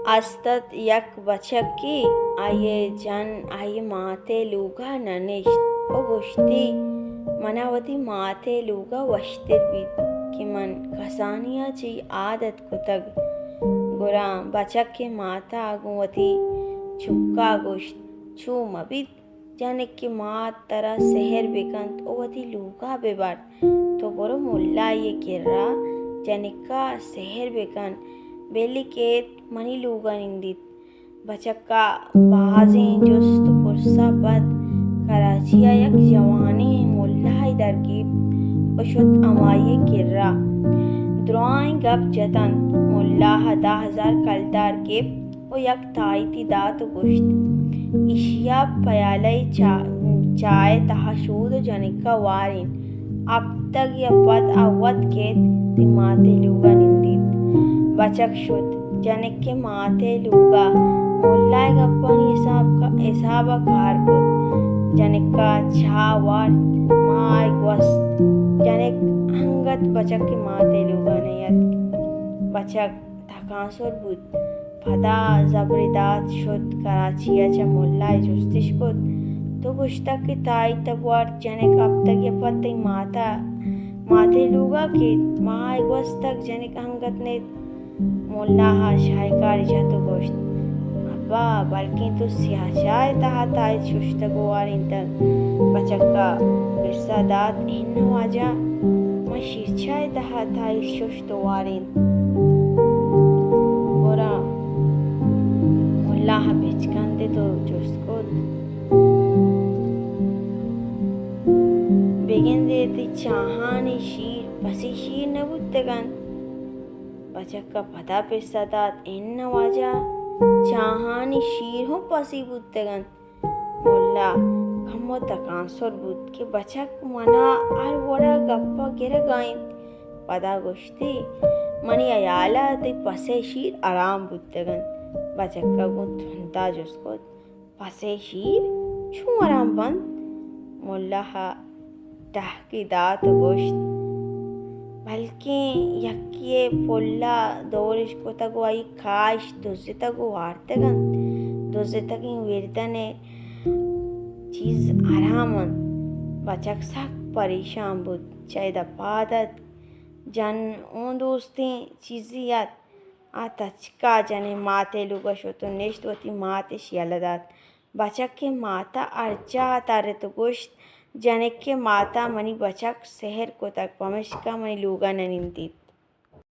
Astat yak bachaki aye jan aye maate luga nanisht o goshti manavati maate luga washtir bit kiman kasaniya chi aadat kutag gora bachake maata aguvati chukka gosht chuma bit janek ki maat tara seher bekant ovati luga bebar to boro mulla ye kirra janika seher bekan बेलिकेत मनी लूगा निंदित बचक्का बाजें जोस्त पुरसा बद कराचिया यक जवानी मुल्ला दरकीब पशुत अमाये किर्रा द्रोआई गप जतन मुल्ला 10,000 कलदार के ओ यक ताईती दात गुश्त इशिया पयालय चाय तहाशूद जनिका वारिन अब तक यह पद अवत के तिमाते लूगा निंदित बचक शुद्ध जनिक के माथे लूगा मुल्लाय गप्पन हिसाब कारपुत जनिक का छावर्त माय वस्त जनिक हंगत बचक के माथे लूगा नयत बचक थकांसुर बुद फदा जबरदात शुद्ध कराचिया चा मुल्लाय जुस्तिश कुद तो गुश्तक की ताई तबवार जनिक अब तक ये पत्ती माथे लूगा के माय वस्त तक जनिक हंगत ने मुल्लाहा शायकारी जातो गोश्त अब्बा बल्कि तो सियाशाय तहा ताई शुश्त गोवारिन तक बचक्का बिरसादात इन वाजा मशीरचाय तहा ताई शुश्त वारिन गोरा मुल्लाहा बिचकंदे तो जुस्को बेगेंदे ती चाहानी शीर पसी शीर नबुत्तगन बचक्का पता पे सदात इन वाजा चाहानी शीर हो पसी बुत्तगन मुल्ला खम्मो तकांसुर बुत के बचक मना आर वड़ा गप्पा गिर गाइन पदा गुश्ती मनी अयाला ते पसे शीर आराम बुत्तगन बचक्का गुत धुंता जुस्को पसे शीर छू आराम बंद मुल्ला हा टहकी दात गोश्त बल्कि यक्किए पोल्ला दोरिश को तगो आई खाश दोसे तगो वार्तगन दोसे तगी विरदने चीज आरामन बचक सक परेशान बुद चाहे दपादत जन उन दोस्ती चीजियत आतचका जने माते लुगा शोतो निश्त वती माते शियालदात बचक के माता अर्चा तारे तो गोश्त जनिक के माता मनी बचक शहर को तक पमशका मनी लूगा न निंती